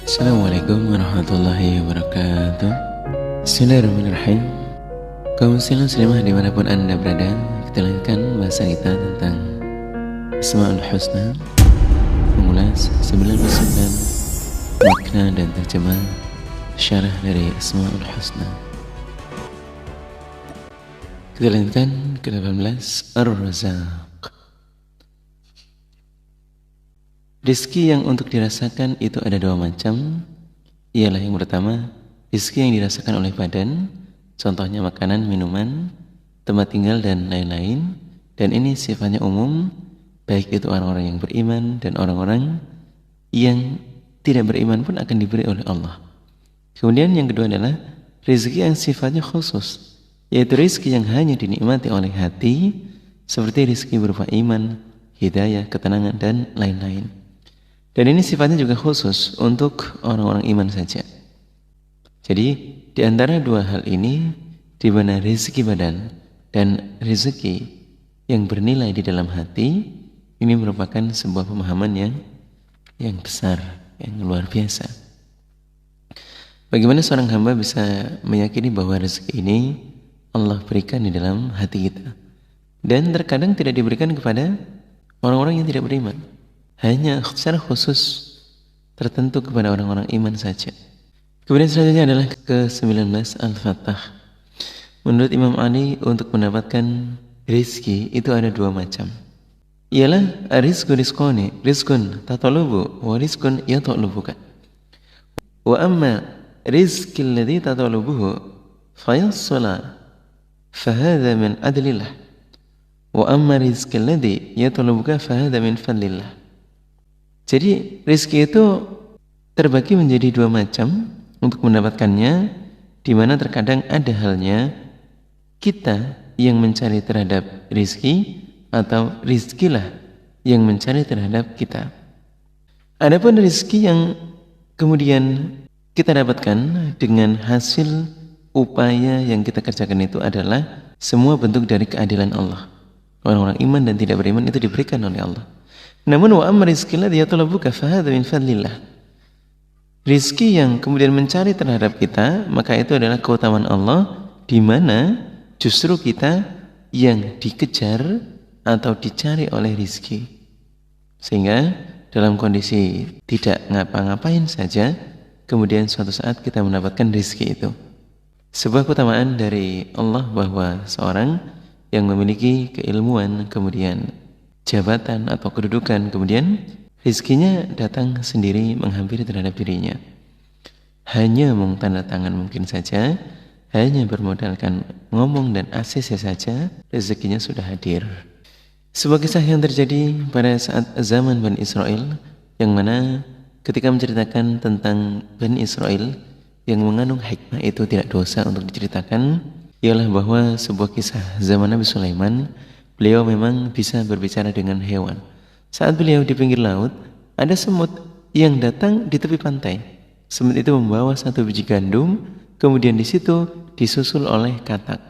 Assalamualaikum warahmatullahi wabarakatuh. Bismillahirrahmanirrahim. Kaum muslim muslimah dimanapun anda berada, kita lanjutkan bahasa kita tentang Asmaul Husna, mengulas 99 makna dan terjemah syarah dari Asmaul Husna. Kita lanjutkan ke 18, Ar-Razzaq. Rizki yang untuk dirasakan itu ada dua macam. Ialah yang pertama, rizki yang dirasakan oleh badan, contohnya makanan, minuman, tempat tinggal, dan lain-lain. Dan ini sifatnya umum, baik itu orang-orang yang beriman dan orang-orang yang tidak beriman pun akan diberi oleh Allah. Kemudian yang kedua adalah rizki yang sifatnya khusus, yaitu rizki yang hanya dinikmati oleh hati, seperti rizki berupa iman, hidayah, ketenangan, dan lain-lain. Dan ini sifatnya juga khusus untuk orang-orang iman saja. Jadi di antara dua hal ini, di mana rezeki badan dan rezeki yang bernilai di dalam hati, ini merupakan sebuah pemahaman yang besar, yang luar biasa. Bagaimana seorang hamba bisa meyakini bahwa rezeki ini Allah berikan di dalam hati kita, dan terkadang tidak diberikan kepada orang-orang yang tidak beriman, hanya secara khusus tertentu kepada orang-orang iman saja. Kemudian selanjutnya adalah ke-19, Al-Fattah. Menurut Imam Ali, untuk mendapatkan rizki itu ada dua macam. Ialah rizku rizqani, rizkun tatolubu, wa rizkun yatolubuka. Wa amma rizki alladhi tatolubuhu fayassala fahadha min adlillah. Wa amma rizki alladhi yatolubuka fahadha min fadlillah. Jadi rizki itu terbagi menjadi dua macam untuk mendapatkannya, di mana terkadang ada halnya kita yang mencari terhadap rizki atau rizkilah yang mencari terhadap kita. Adapun rizki yang kemudian kita dapatkan dengan hasil upaya yang kita kerjakan itu adalah semua bentuk dari keadilan Allah. Orang-orang iman dan tidak beriman itu diberikan oleh Allah. Namun wa amma rizki alladhi yatlubuka fahadha min fadlillah. Rizki yang kemudian mencari terhadap kita, maka itu adalah keutamaan Allah, di mana justru kita yang dikejar atau dicari oleh rizki. Sehingga dalam kondisi tidak ngapa-ngapain saja, kemudian suatu saat kita mendapatkan rizki itu. Sebuah keutamaan dari Allah bahwa seorang yang memiliki keilmuan, kemudian jabatan atau kedudukan, kemudian rizkinya datang sendiri menghampiri terhadap dirinya. Hanya tanda tangan mungkin saja, hanya bermodalkan ngomong dan ACC saja, rezekinya sudah hadir. Sebuah kisah yang terjadi pada saat zaman Bani Israel, yang mana ketika menceritakan tentang Bani Israel yang mengandung hikmah itu tidak dosa untuk diceritakan, ialah bahwa sebuah kisah zaman Nabi Sulaiman. Beliau memang bisa berbicara dengan hewan. Saat beliau di pinggir laut, ada semut yang datang di tepi pantai. Semut itu membawa satu biji gandum, kemudian di situ disusul oleh katak.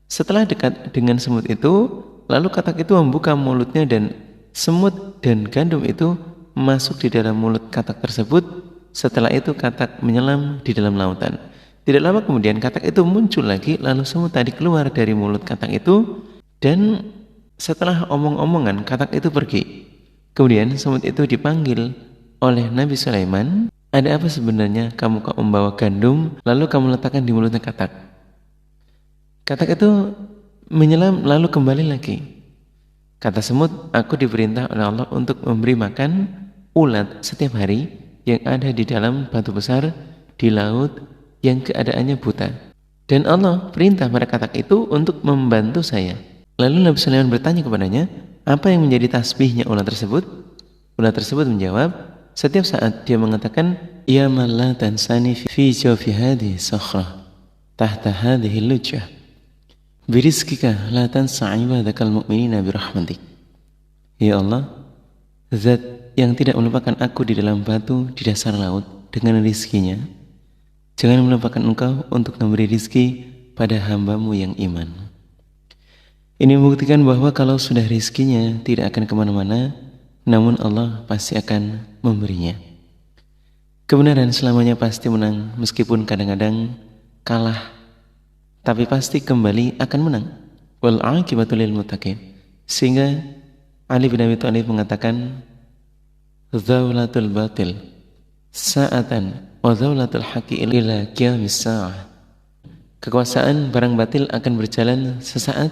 Setelah dekat dengan semut itu, lalu katak itu membuka mulutnya dan semut dan gandum itu masuk di dalam mulut katak tersebut. Setelah itu katak menyelam di dalam lautan. Tidak lama kemudian katak itu muncul lagi, lalu semut tadi keluar dari mulut katak itu, dan setelah omong-omongan katak itu pergi. Kemudian semut itu dipanggil oleh Nabi Sulaiman. Ada apa sebenarnya kamu kok membawa gandum lalu kamu letakkan di mulutnya katak? Katak itu menyelam lalu kembali lagi. Kata semut, aku diperintah oleh Allah untuk memberi makan ulat setiap hari yang ada di dalam batu besar di laut yang keadaannya buta. Dan Allah perintah pada katak itu untuk membantu saya. Lalu Nabi Sulaiman bertanya kepadanya, apa yang menjadi tasbihnya ulat tersebut? Ulat tersebut menjawab, setiap saat dia mengatakan, ya man la tansani fi jawfi hadhihi sakhrah tahta hadhihi lujjah birizkika la tansa ibadakal mu'minina birahmatik. Ya Allah, zat yang tidak melupakan aku di dalam batu di dasar laut dengan rizkinya, jangan melupakan engkau untuk memberi rizki pada hambamu yang iman. Ini membuktikan bahwa kalau sudah rizkinya tidak akan kemana-mana, namun Allah pasti akan memberinya. Kebenaran selamanya pasti menang, meskipun kadang-kadang kalah, tapi pasti kembali akan menang. Wal aqibatu lil muttaqin. Sehingga Ali bin Abi Thalib mengatakan, "Zaulatul batil sa'atan wa zaulatul haqqi ila qiyamis sa'ah." Kekuasaan barang batil akan berjalan sesaat,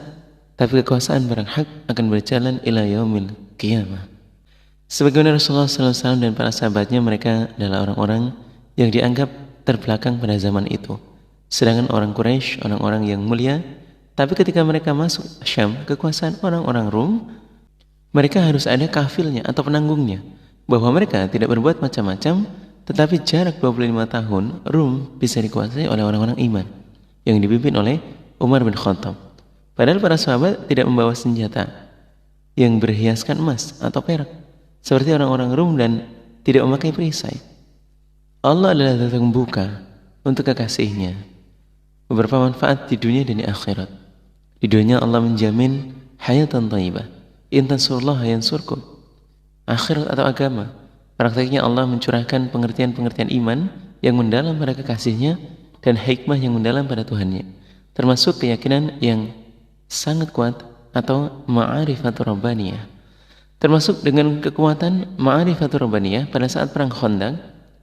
tapi kekuasaan barang hak akan berjalan ila yaumil qiyamah. Sebagaimana Rasulullah SAW dan para sahabatnya, mereka adalah orang-orang yang dianggap terbelakang pada zaman itu. Sedangkan orang Quraisy, orang-orang yang mulia, tapi ketika mereka masuk Syam, kekuasaan orang-orang Rum, mereka harus ada kafilnya atau penanggungnya, bahwa mereka tidak berbuat macam-macam, tetapi jarak 25 tahun Rum bisa dikuasai oleh orang-orang iman yang dipimpin oleh Umar bin Khattab. Padahal para sahabat tidak membawa senjata yang berhiaskan emas atau perak seperti orang-orang Rum dan tidak memakai perisai. Allah adalah zat yang membuka untuk kekasihnya beberapa manfaat di dunia dan di akhirat. Di dunia Allah menjamin hayatan thayyibah, in tansurullaha yansurkum. Akhirat atau agama, praktiknya Allah mencurahkan pengertian-pengertian iman yang mendalam pada kekasihnya dan hikmah yang mendalam pada Tuhannya, termasuk keyakinan yang sangat kuat atau ma'arifatul rabbaniyah. Termasuk dengan kekuatan ma'arifatul rabbaniyah pada saat perang Khandaq,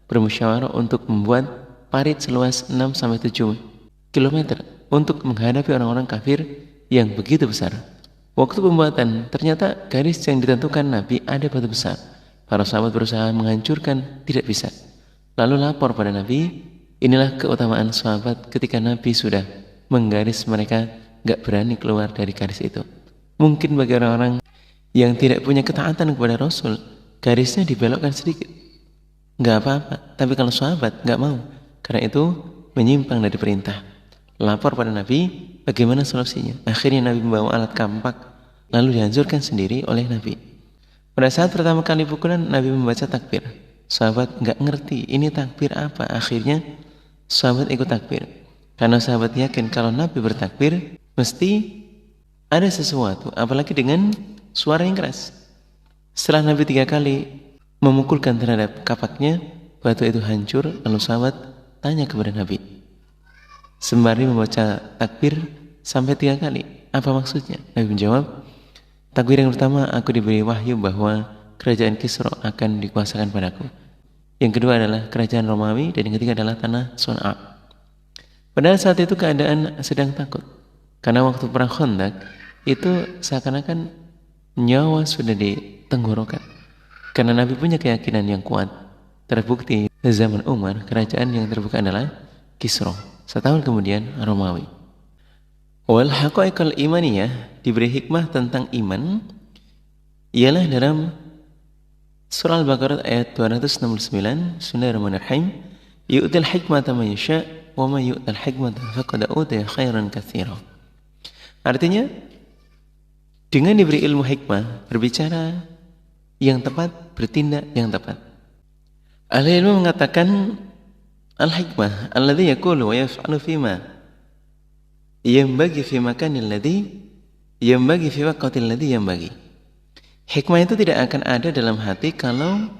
bermusyawarah untuk membuat parit seluas 6-7 km untuk menghadapi orang-orang kafir yang begitu besar. Waktu pembuatan, ternyata garis yang ditentukan Nabi ada batu besar. Para sahabat berusaha menghancurkan, tidak bisa. Lalu lapor pada Nabi. Inilah keutamaan sahabat ketika Nabi sudah menggaris, mereka gak berani keluar dari garis itu. Mungkin bagi orang-orang yang tidak punya ketaatan kepada Rasul, garisnya dibelokkan sedikit, gak apa-apa. Tapi kalau sahabat gak mau, karena itu menyimpang dari perintah. Lapor pada Nabi, bagaimana solusinya? Akhirnya Nabi membawa alat kampak, lalu dihancurkan sendiri oleh Nabi. Pada saat pertama kali pukulan, Nabi membaca takbir. Sahabat gak ngerti ini takbir apa. Akhirnya sahabat ikut takbir, karena sahabat yakin kalau Nabi bertakbir mesti ada sesuatu, apalagi dengan suara yang keras. Setelah Nabi 3 kali memukulkan terhadap kapaknya, batu itu hancur. Lalu sahabat tanya kepada Nabi sembari membaca takbir sampai 3 kali, apa maksudnya? Nabi menjawab, takbir yang pertama, aku diberi wahyu bahwa kerajaan Kisra akan dikuasakan padaku. Yang kedua adalah kerajaan Romawi, dan yang ketiga adalah tanah Son'a. Padahal saat itu keadaan sedang takut, karena waktu perang Khandaq itu seakan-akan nyawa sudah di tenggorokan. Karena Nabi punya keyakinan yang kuat. Terbukti zaman Umar, kerajaan yang terbuka adalah Kisra. Setahun kemudian Romawi. Wal haqaiqal imaniyah, diberi hikmah tentang iman ialah dalam Surah Al-Baqarah ayat 269. Bismillahirrahmanirrahim. Yu'til hikmata man yasha wa man yu'tal hikmata faqad utiya khairan katsira. Artinya, dengan diberi ilmu hikmah, berbicara yang tepat, bertindak yang tepat. Ahli ilmu mengatakan al-hikmah alladhi yaqulu wa yaf'alu fima yanbaghi fi makanil ladhi yanbaghi fi waqtil ladhi yanbaghi. Hikmah itu tidak akan ada dalam hati kalau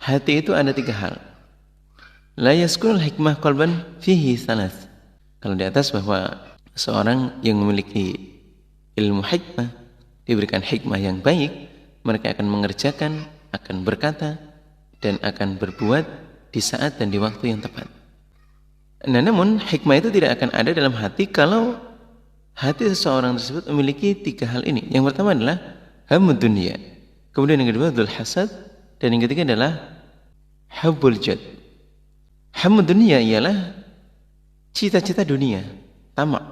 hati itu ada 3 hal. La yaskunul hikmah qalban fihi salas. Kalau di atas bahwa seorang yang memiliki ilmu hikmah, diberikan hikmah yang baik, mereka akan mengerjakan, akan berkata, dan akan berbuat di saat dan di waktu yang tepat. Nah, namun hikmah itu tidak akan ada dalam hati kalau hati seseorang tersebut memiliki 3 hal ini. Yang pertama adalah hammud dunia, kemudian yang kedua dzul hasad, dan yang ketiga adalah hubbul jad. Hammud dunia ialah cita-cita dunia, tamak,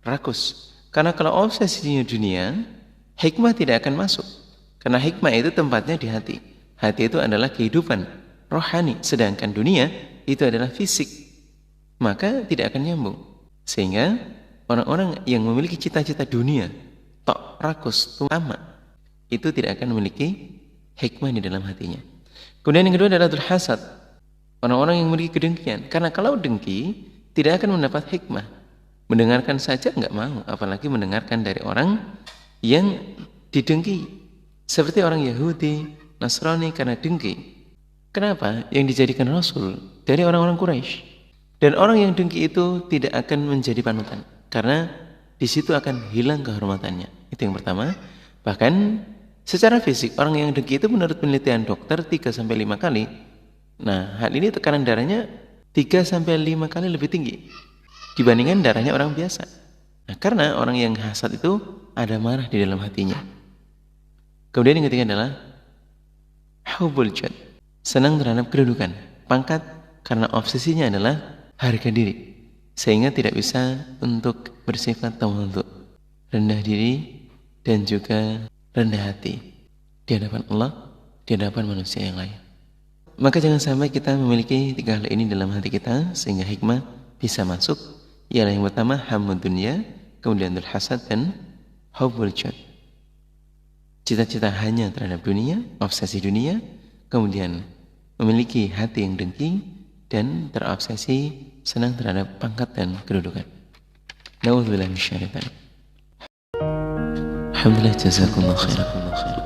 rakus. Karena kalau obsesinya dunia, hikmah tidak akan masuk. Karena hikmah itu tempatnya di hati. Hati itu adalah kehidupan rohani, sedangkan dunia itu adalah fisik. Maka tidak akan nyambung. Sehingga orang-orang yang memiliki cita-cita dunia, tok, rakus, tamak, itu tidak akan memiliki hikmah di dalam hatinya. Kemudian yang kedua adalah dzul hasad, orang-orang yang memiliki kedengkian. Karena kalau dengki, tidak akan mendapat hikmah. Mendengarkan saja enggak mau, apalagi mendengarkan dari orang yang didengki. Seperti orang Yahudi, Nasrani karena dengki. Kenapa? Yang dijadikan Rasul dari orang-orang Quraisy. Dan orang yang dengki itu tidak akan menjadi panutan. Karena di situ akan hilang kehormatannya. Itu yang pertama. Bahkan secara fisik, orang yang dengki itu menurut penelitian dokter 3-5 kali. Nah, hal ini tekanan darahnya 3-5 kali lebih tinggi dibandingkan darahnya orang biasa. Nah, karena orang yang hasad itu ada marah di dalam hatinya. Kemudian yang ketiga adalah hubbul jad, senang terhadap kedudukan, pangkat, karena obsesinya adalah harga diri, sehingga tidak bisa untuk bersifat tawadhu, rendah diri, dan juga rendah hati di hadapan Allah, di hadapan manusia yang lain. Maka jangan sampai kita memiliki 3 hal ini dalam hati kita sehingga hikmah bisa masuk. Ialah yang pertama hammud dunya, kemudian hasad dan hubbul jad, cita-cita hanya terhadap dunia, obsesi dunia, kemudian memiliki hati yang dengki dan terobsesi senang terhadap pangkat dan kedudukan. Na'udzubillah minasyaitonir rajim. Alhamdulillah, jazakumullah khairan.